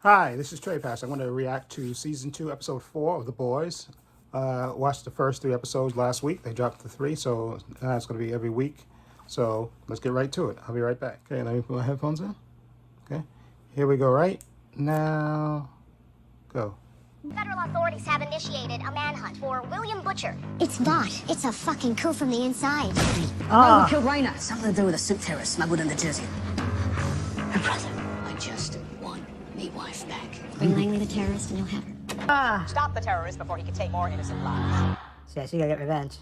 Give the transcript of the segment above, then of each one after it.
Hi, this is Trey Pass. I'm going to react to season 2, episode 4 of The Boys. Watched the first 3 episodes last week. They dropped the 3, so it's going to be every week. So let's get right to it. I'll be right back. Okay, let me put my headphones in. Okay, here we go. Right now, go. Federal authorities have initiated a manhunt for William Butcher. It's not. It's a fucking coup from the inside. Oh, who killed Raina? Something to do with a soup terrorist smuggled into Jersey. Her brother. I just want me wife back. Bring Langley the terrorist and you'll have her. Stop the terrorist before he can take more innocent lives. So yeah, she gotta get revenge.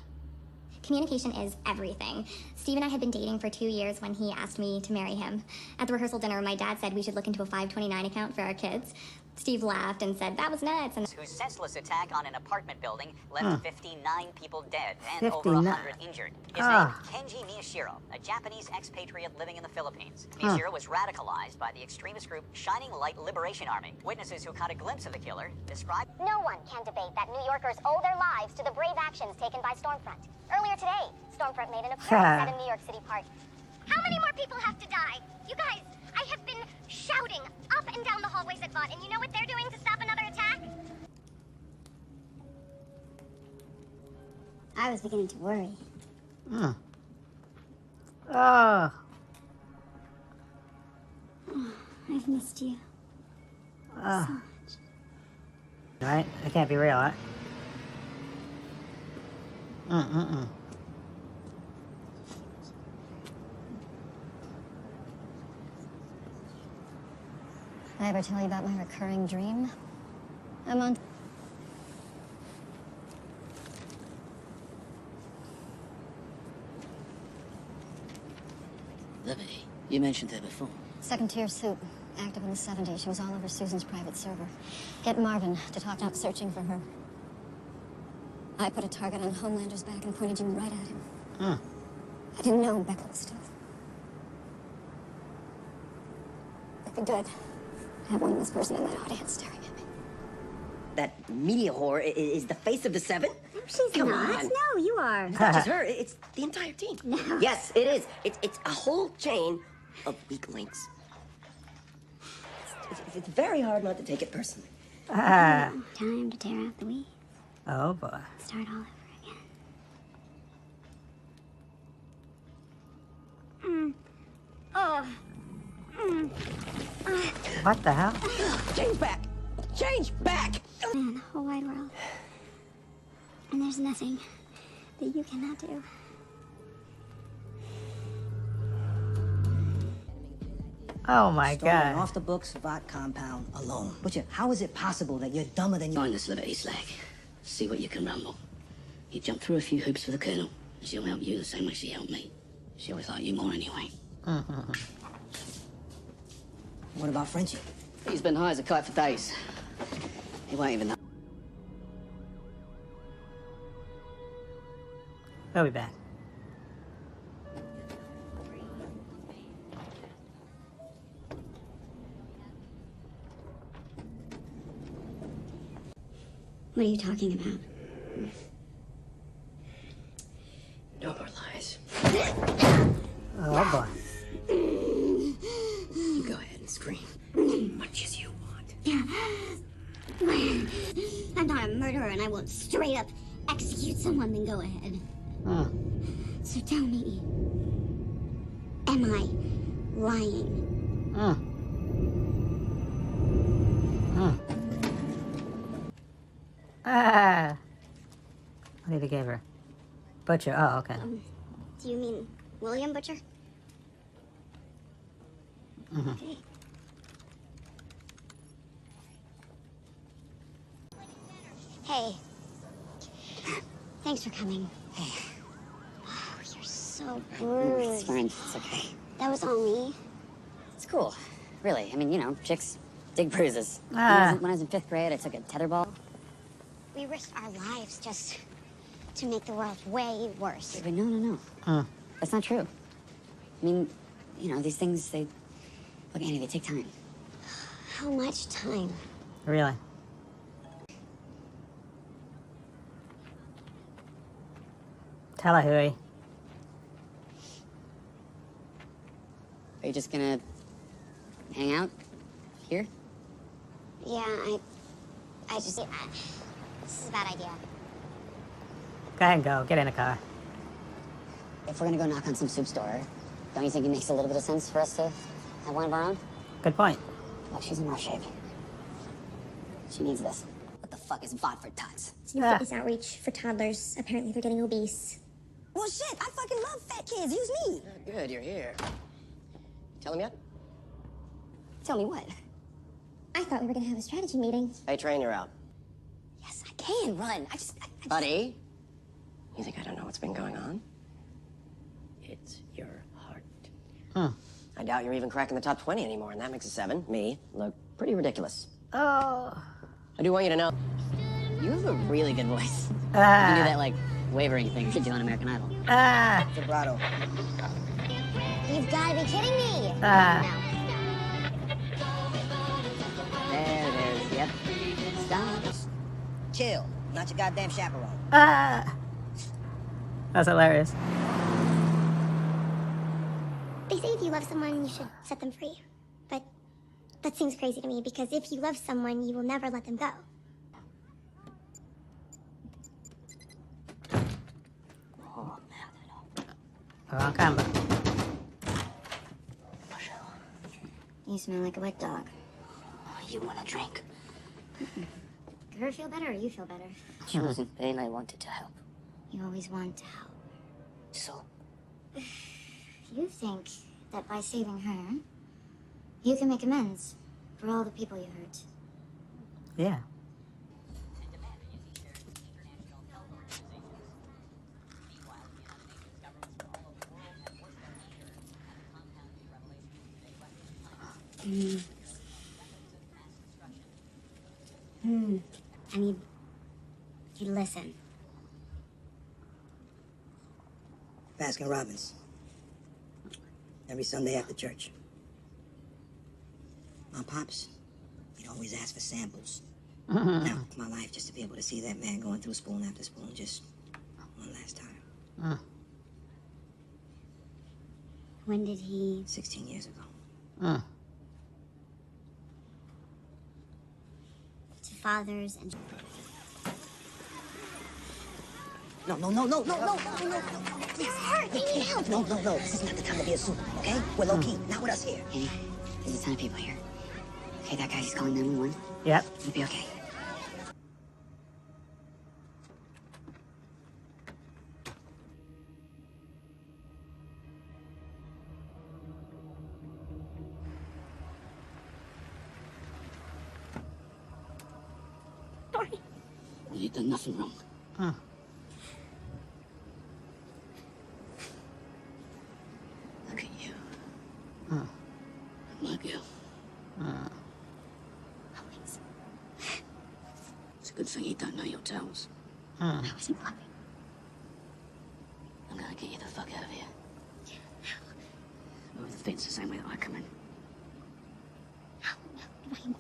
Communication is everything. Steve and I had been dating for 2 years when he asked me to marry him. At the rehearsal dinner, my dad said we should look into a 529 account for our kids. Steve laughed and said that was nuts. And Whose senseless attack on an apartment building left 59 people dead and 59. over 100 injured. His name, Kenji Miyashiro, a Japanese expatriate living in the Philippines. Miyashiro was radicalized by the extremist group Shining Light Liberation Army. Witnesses who caught a glimpse of the killer described... no one can debate that New Yorkers owe their lives to the brave actions taken by Stormfront. Earlier today, Stormfront made an appearance at a New York City park. How many more people have to die? You guys, I have been shouting up and down the hallways at VOD, and you know what they're doing to stop another attack? I was beginning to worry. Oh. I've missed you. Oh. Right? It can't be real, right? Did I ever tell you about my recurring dream? I'm on... Liberty, you mentioned her before. Second-tier soup. Active in the 70s. She was all over Susan's private server. Get Marvin to talk about searching for her. I put a target on Homelander's back and pointed you right at him. I didn't know Becca was still... It'd be good to have one of this person in that audience staring at me. That media whore is the face of the Seven? She's Come not. on. No, you are. It's not just her, it's the entire team. No. Yes, it is. It's a whole chain of weak links. It's very hard not to take it personally. Time to tear out the weeds. Oh boy. Start all over again. What the hell? Change back! Change back! Man, the whole wide world. And there's nothing that you cannot do. Oh my Starting an god. off-the-books VOT compound alone. Butcher, how is it possible that you're dumber than you... Join this Liberty slag. See what you can rumble. You jump through a few hoops for the Colonel, and she'll help you the same way she helped me. She always liked you more anyway. What about Frenchie? He's been high as a kite for days. He won't even know. We'll be back. What are you talking about? No more lies. Oh boy. You go ahead and scream as much as you want. I'm not a murderer and I won't straight up execute someone, then go ahead. So tell me, am I lying? What did he give her? Butcher. Oh, okay. Do you mean William Butcher? Okay. Hey. Thanks for coming. Hey. Oh, you're so rude. It's fine. It's okay. That was all me. It's cool. Really. I mean, you know, chicks dig bruises. When I was in 5th grade, I took a tetherball. We risked our lives just to make the world way worse. But no. That's not true. I mean, you know, these things, they... Look, Annie, they take time. How much time? Really? Tell her, Huey. Are you just gonna hang out here? Yeah, I just... this is a bad idea. Go ahead and go. Get in the car. If we're gonna go knock on some soup store, don't you think it makes a little bit of sense for us to have one of our own? Good point. Look, she's in rough shape. She needs this. What the fuck is VOD for tots? It's new fitness outreach for toddlers. Apparently they're getting obese. Well, shit, I fucking love fat kids. Use me. Good, you're here. Tell him yet? Tell me what? I thought we were gonna have a strategy meeting. Hey, train, you're out. Yes, I can run. I Buddy, you think I don't know what's been going on? It's your heart. I doubt you're even cracking the top 20 anymore, and that makes a 7. Me look pretty ridiculous. Oh. I do want you to know, you have a really good voice. You can do that, like, wavering thing you do on American Idol. Vibrato. You've gotta be kidding me! There it is, yep. Stop. Chill. Not your goddamn chaperone. That's hilarious. They say if you love someone, you should set them free. But that seems crazy to me because if you love someone, you will never let them go. Wrong camera. You smell like a wet dog. You want a drink? Did her feel better or you feel better? She was in pain, I wanted to help. You always want to help. So, You think that by saving her, you can make amends for all the people you hurt. Yeah. I need you to listen. Baskin Robbins. Every Sunday after church. My pops, he'd always ask for samples. Now, my life just to be able to see that man going through spoon after spoon just one last time. When did he... 16 years ago. to fathers and... No, please. hurt! They need help! No. This is not the time to be a soup, okay? We're low key, not with us here. Annie, there's a ton of people here. Okay, that guy, he's calling 911. Yep. You'll be okay. you done nothing wrong. Look at you. My girl. It's a good thing you don't know your towels. I wasn't laughing. I'm gonna get you the fuck out of here. Over the fence the same way that I come in.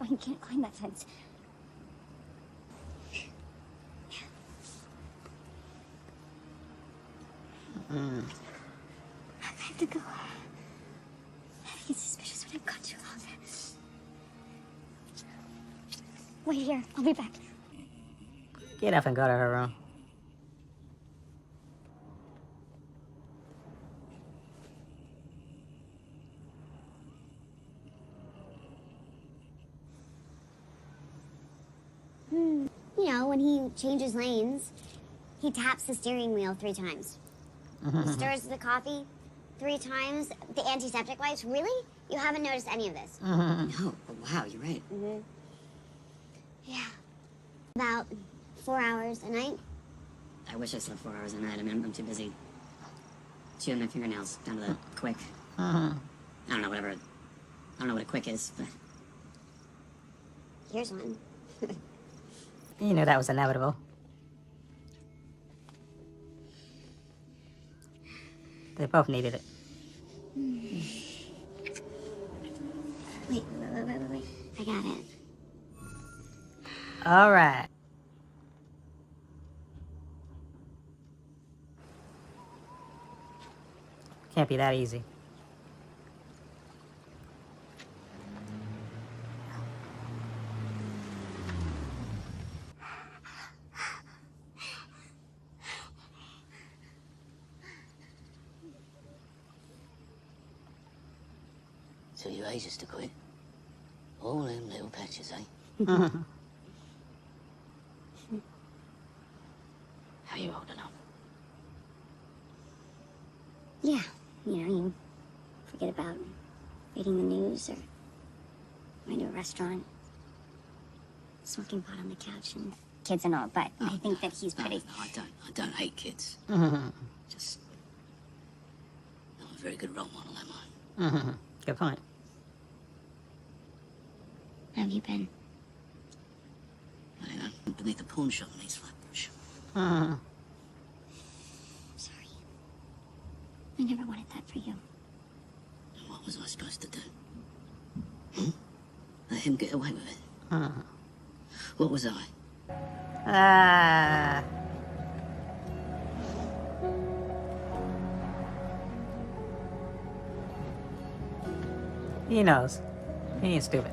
Ryan can't climb that fence. I have to go. I think it's suspicious when I've gone too long. Wait here. I'll be back. Get up and go to her room. You know, when he changes lanes, he taps the steering wheel 3 times. He stirs the coffee 3 times. The antiseptic wipes. Really? You haven't noticed any of this? No, but wow, you're right. Yeah. About 4 hours a night. I wish I slept 4 hours a night. I mean, I'm too busy chewing my fingernails down to the quick. I don't know, whatever. I don't know what a quick is, but Here's one. You knew that was inevitable. They both needed it. Wait. I got it. All right. Can't be that easy. Till you ages to quit. All them little patches, eh? How you holding up? Yeah, you forget about reading the news or going to a restaurant, smoking pot on the couch and kids and all, but I think that he's pretty... No, I don't hate kids. Just... not a very good role model, am I? Good point. How have you been? I know, beneath the pawn shop in East Flatbush. Sorry. I never wanted that for you. And what was I supposed to do? Let him get away with it? What was I? He knows. He ain't stupid.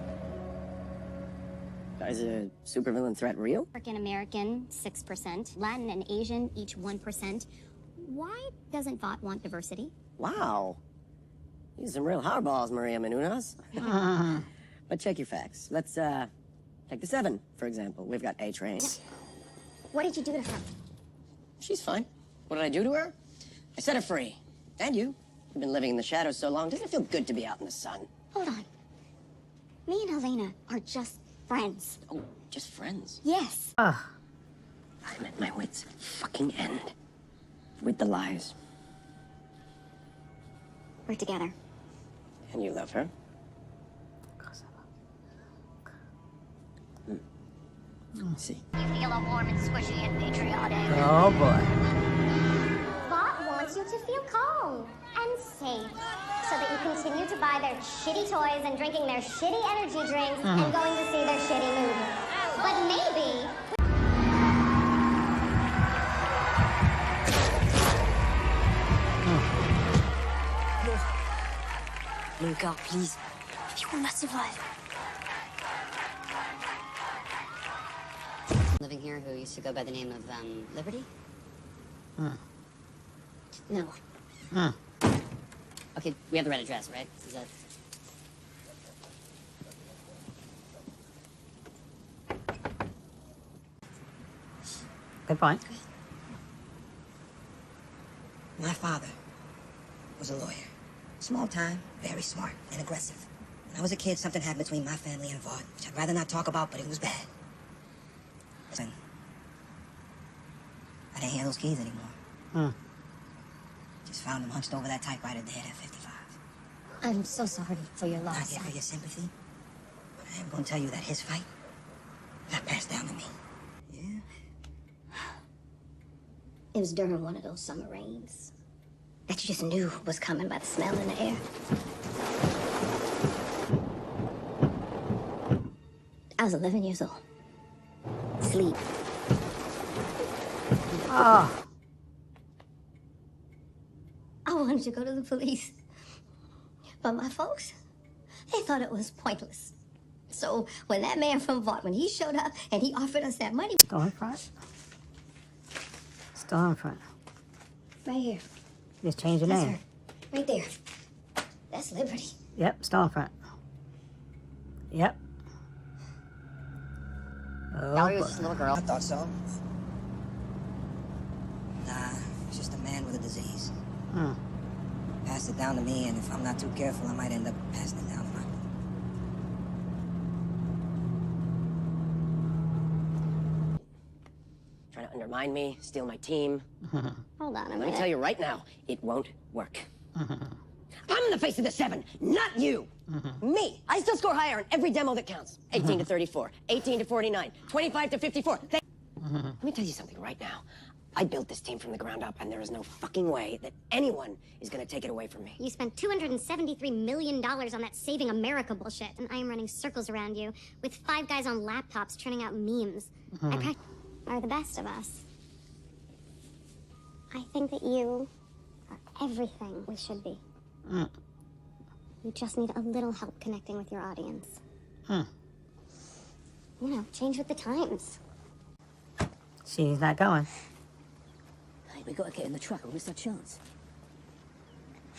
Is a supervillain threat real? African American, 6%. Latin and Asian, each 1%. Why doesn't Vought want diversity? Wow. These are some real hardballs, Maria Menounos. But check your facts. Let's, take the 7, for example. We've got A-Train. What did you do to her? She's fine. What did I do to her? I set her free. And you. You've been living in the shadows so long. Doesn't it feel good to be out in the sun? Hold on. Me and Helena are just friends. Oh, just friends. Yes. I'm at my wit's fucking end. With the lies. We're together. And you love her? See. You feel all warm and squishy and patriotic. Oh boy. Vought wants you to feel calm and safe so that you continue to buy their shitty toys and drinking their shitty energy drinks and going to see their shitty movies. But maybe... No, God, please. You will not survive. Living here who used to go by the name of, Liberty? No. Okay, we have the right address, right? Is that... Good point. My father was a lawyer. Small time, very smart, and aggressive. When I was a kid, something happened between my family and Vought, which I'd rather not talk about, but it was bad. Listen, I didn't hear those keys anymore. Just found them hunched over that typewriter dead at 55. I'm so sorry for your Not loss. here for your sympathy, but I am going to tell you that his fight got passed down to me. Yeah? It was during one of those summer rains that you just knew was coming by the smell in the air. I was 11 years old. Sleep. Oh. I wanted to go to the police. But my folks, they thought it was pointless. So when that man from Vought, when he showed up and he offered us that money... Still in front. Still in front. Right here. Just change your That's name. her. Right there. That's Liberty. Yep, still in front. Yep. Oh, Valerie was boy. just a little girl. I thought so. Nah, it's just a man with a disease. Passed it down to me, and if I'm not too careful, I might end up passing it down to my... Trying to undermine me, steal my team. Hold on a Let me minute. tell you right now, it won't work. I'm the face of the 7, not you. Me. I still score higher on every demo that counts. 18 to 34, 18 to 49, 25 to 54. Let me tell you something right now. I built this team from the ground up, and there is no fucking way that anyone is gonna take it away from me. You spent $273 million on that Saving America bullshit, and I am running circles around you with 5 guys on laptops churning out memes. Are the best of us. I think that you are everything we should be. You just need a little help connecting with your audience. You know, change with the times. She's not going. Hey, we gotta get in the truck or miss our chance.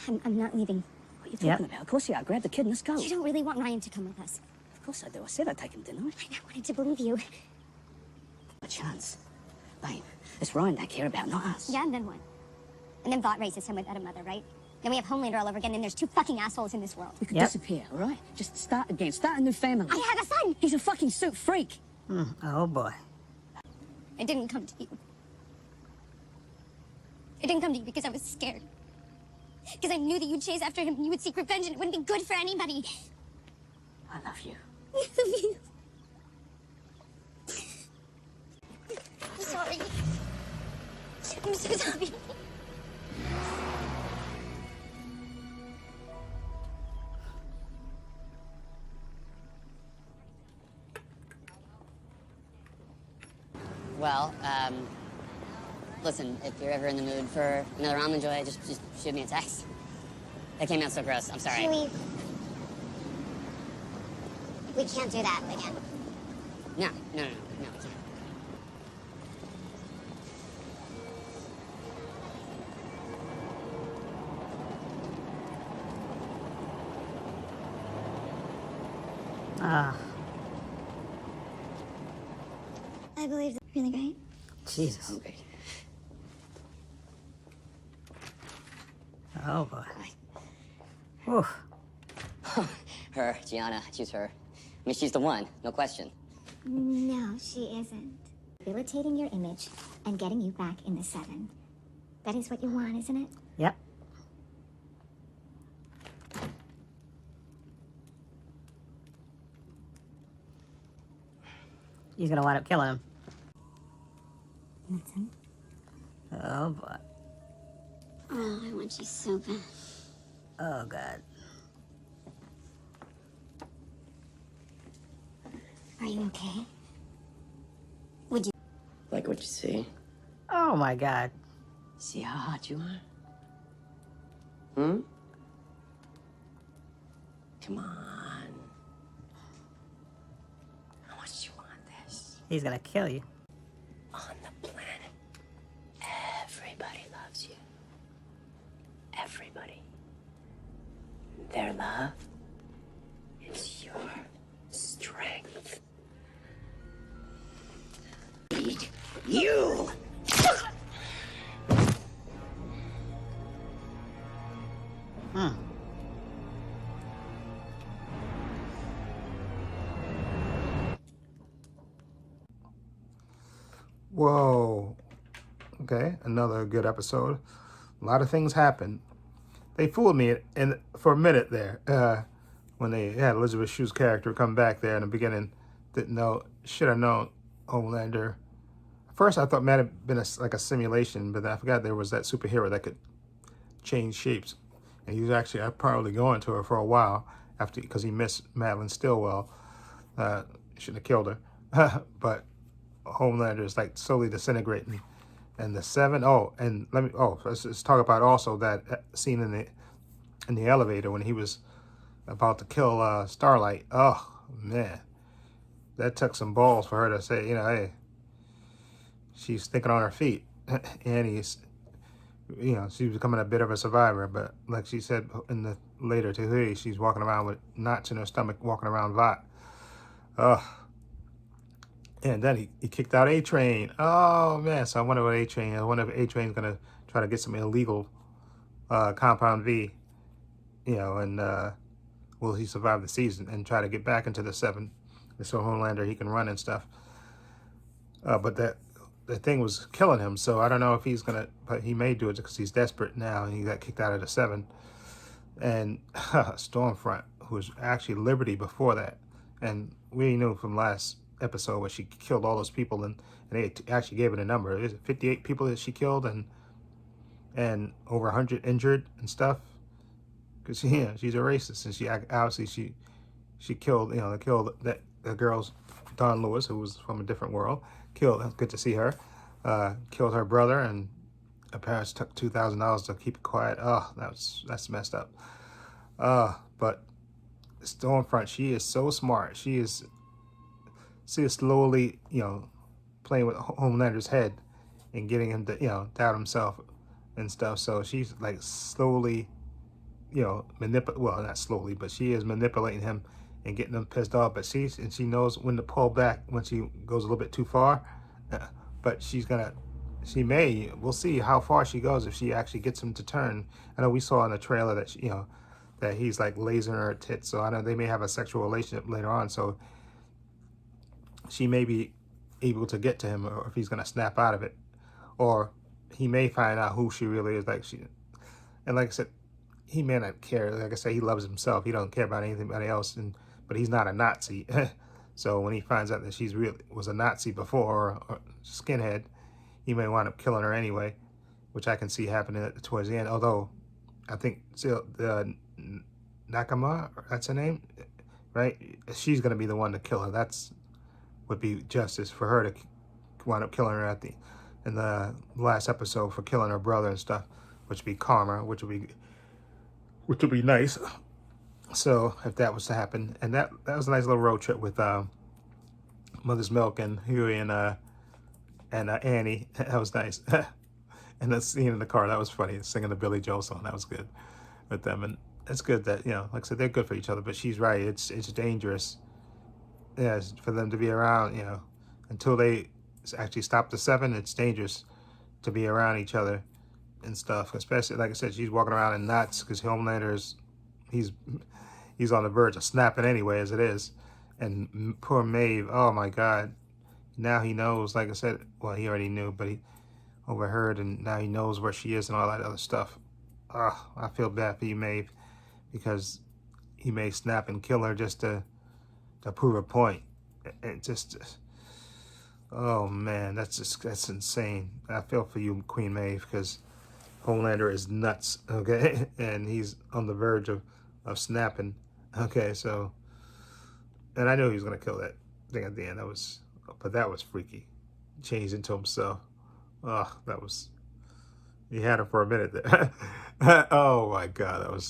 I'm not leaving. Well, What are you talking about? Of course you are. Grab the kid and let's go. You don't really want Ryan to come with us. Of course I do. I said I'd take him, didn't I? I wanted to believe you. A chance. Bane, it's Ryan they care about, not us. Yeah, and then what? And then Vought raises him without a mother, right? Then we have Homelander all over again, and there's 2 fucking assholes in this world. We could Yep. disappear, all right? Just start again. Start a new family. I have a son! He's a fucking suit freak. Oh boy. I didn't come to you. I didn't come to you because I was scared. Because I knew that you'd chase after him and you would seek revenge and it wouldn't be good for anybody. I love you. I love you. I'm sorry. I'm so sorry. Well, listen, if you're ever in the mood for another almond joy, just shoot me a text. That came out so gross. I'm sorry. Huey. We can't do that again. No, we can't. Ah, I believe that's really great. Jesus. Okay. Oh boy. Oof. Her, Gianna, choose her. I mean, she's the one, no question. No, she isn't. Rehabilitating your image and getting you back in the 7. That is what you want, isn't it? Yep. He's gonna wind up killing him. Watson? Oh boy. Oh, I want you so bad. Oh god. Are you okay? Would you? Like what you see? Oh my god. See how hot you are? Hmm? Come on. How much you want this? He's gonna kill you. On the planet, everybody loves you. Everybody. Their love is your strength. Need you! Whoa. Okay, another good episode. A lot of things happened. They fooled me for a minute there when they had Elizabeth Shue's character come back there in the beginning. Didn't know, should have known Homelander. At first I thought it might have been like a simulation, but I forgot there was that superhero that could change shapes. And he was actually probably going to her for a while after because he missed Madeline Stillwell. Shouldn't have killed her. But Homelander is like slowly disintegrating. And the 7, let's talk about also that scene in the elevator when he was about to kill Starlight. Oh man, that took some balls for her to say, hey, she's thinking on her feet, and he's, she's becoming a bit of a survivor. But like she said in the later today, she's walking around with knots in her stomach, walking around Vought. And then he kicked out A-Train. Oh, man. So I wonder if A-Train's going to try to get some illegal Compound V, and will he survive the season and try to get back into the 7 so Homelander, he can run and stuff. But that thing was killing him. So I don't know if he's going to, but he may do it because he's desperate now. And he got kicked out of the 7. And Stormfront, who was actually Liberty before that. And we knew from last episode where she killed all those people, and they actually gave it a number. Is it 58 people that she killed and over 100 injured and stuff? Because she's a racist, and she obviously she killed the girl's Dawn Lewis, who was from a different world. Good to see her. Killed her brother, and her parents took $2,000 to keep it quiet. Oh, that's messed up. But Stormfront, she is so smart. She is slowly, playing with Homelander's head and getting him to, doubt himself and stuff. So she's like slowly, you know, well, not slowly, but she is manipulating him and getting him pissed off. But she knows when to pull back when she goes a little bit too far. But we'll see how far she goes if she actually gets him to turn. I know we saw in the trailer that that he's like lasering her tits, so I know they may have a sexual relationship later on. So she may be able to get to him, or if he's gonna snap out of it, or he may find out who she really is. And like I said, he may not care. Like I said, he loves himself. He don't care about anybody else, but he's not a Nazi. So when he finds out that she's really was a Nazi before, or skinhead, he may wind up killing her anyway, which I can see happening towards the end. Although I think the Nakama, that's her name, right? She's gonna be the one to kill her. Would be justice for her to wind up killing her in the last episode for killing her brother and stuff, which would be karma, which would be nice. So if that was to happen, and that was a nice little road trip with Mother's Milk and Huey and Annie. That was nice. And the scene in the car, that was funny. Singing the Billy Joel song, that was good with them. And it's good that, like I said, they're good for each other. But she's right. It's dangerous, for them to be around. Until they actually stop the 7. It's dangerous to be around each other and stuff. Especially, like I said, she's walking around in knots because Homelander's he's on the verge of snapping anyway as it is. And poor Maeve, oh my God. Now he knows, like I said, well, he already knew, but he overheard, and now he knows where she is and all that other stuff. I feel bad for you, Maeve, because he may snap and kill her just to prove a point. And oh man, that's insane. I feel for you, Queen Maeve, because Homelander is nuts, okay? And he's on the verge of snapping. Okay, so, and I knew he was gonna kill that thing at the end. But that was freaky. Changed into himself. He had him for a minute there. Oh my God,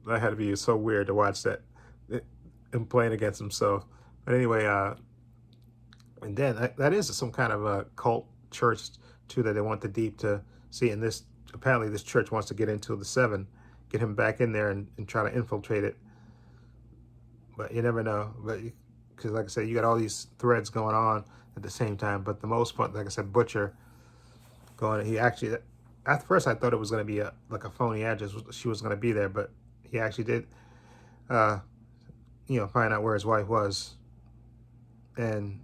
that had to be so weird to watch that, him playing against himself. But anyway, and then that is some kind of a cult church too that they want the Deep to see. And apparently this church wants to get into the 7, get him back in there and try to infiltrate it. But you never know. But because like I said, you got all these threads going on at the same time. But the most fun, like I said, Butcher he actually, at first I thought it was going to be like a phony address. She was going to be there, but he actually did, find out where his wife was. And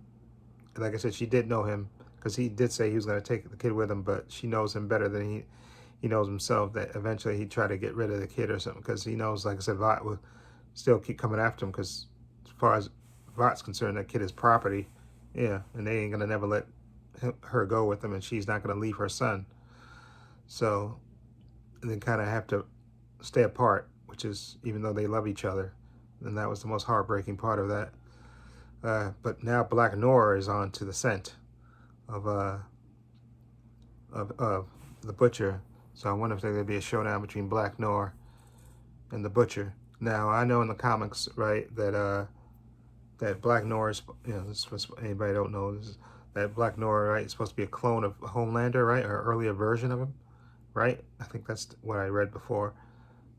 like I said, she did know him because he did say he was going to take the kid with him, but she knows him better than he knows himself, that eventually he'd try to get rid of the kid or something, because he knows, like I said, Vought will still keep coming after him, because as far as Vought's concerned, that kid is property. Yeah, and they ain't going to never let her go with him, and she's not going to leave her son. So they kind of have to stay apart, which is, even though they love each other. And that was the most heartbreaking part of that. But now Black Noir is on to the scent of the Butcher. So I wonder if there's going to be a showdown between Black Noir and the Butcher. Now, I know in the comics, right, that Black Noir is, anybody don't know, that Black Noir, right, is supposed to be a clone of Homelander, right, or an earlier version of him, right? I think that's what I read before.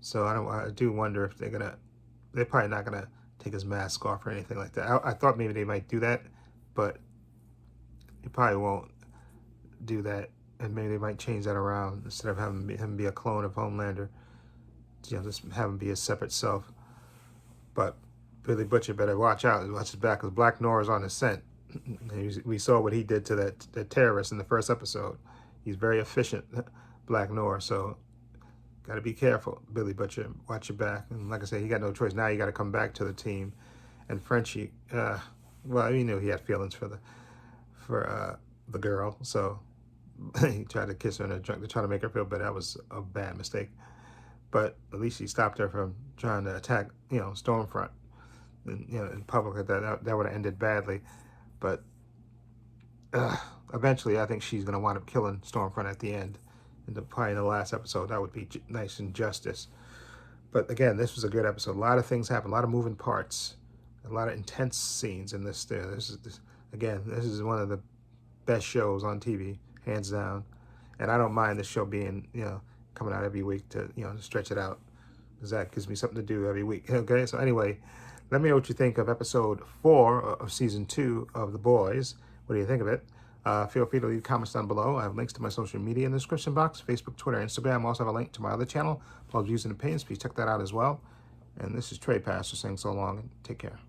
So I do wonder if they're probably not gonna take his mask off or anything like that. I thought maybe they might do that, but they probably won't do that, and maybe they might change that around instead of having him be a clone of Homelander. Just have him be a separate self. But Billy Butcher better watch out, watch his back, because Black Noir is on his scent. We saw what he did to that terrorist in the first episode. He's very efficient, Black Noir. So got to be careful, Billy Butcher. Watch your back. And like I said, he got no choice. Now you got to come back to the team. And Frenchie, well, he knew he had feelings for the girl, so he tried to kiss her in a drunk to try to make her feel better. That was a bad mistake. But at least he stopped her from trying to attack, Stormfront. And, in public, that would have ended badly. But eventually, I think she's going to wind up killing Stormfront at the end. Probably in the last episode. That would be nice and justice. But again, this was a good episode. A lot of things happened. A lot of moving parts. A lot of intense scenes in this. This is one of the best shows on TV, hands down. And I don't mind the show being, coming out every week to, to stretch it out. because that gives me something to do every week. Okay, so anyway, let me know what you think of episode 4 of season 2 of The Boys. What do you think of it? Feel free to leave comments down below. I have links to my social media in the description box, Facebook, Twitter, Instagram. I also have a link to my other channel, Paul's Views and Opinions. Please check that out as well. And this is Trey Pastor saying so long and take care.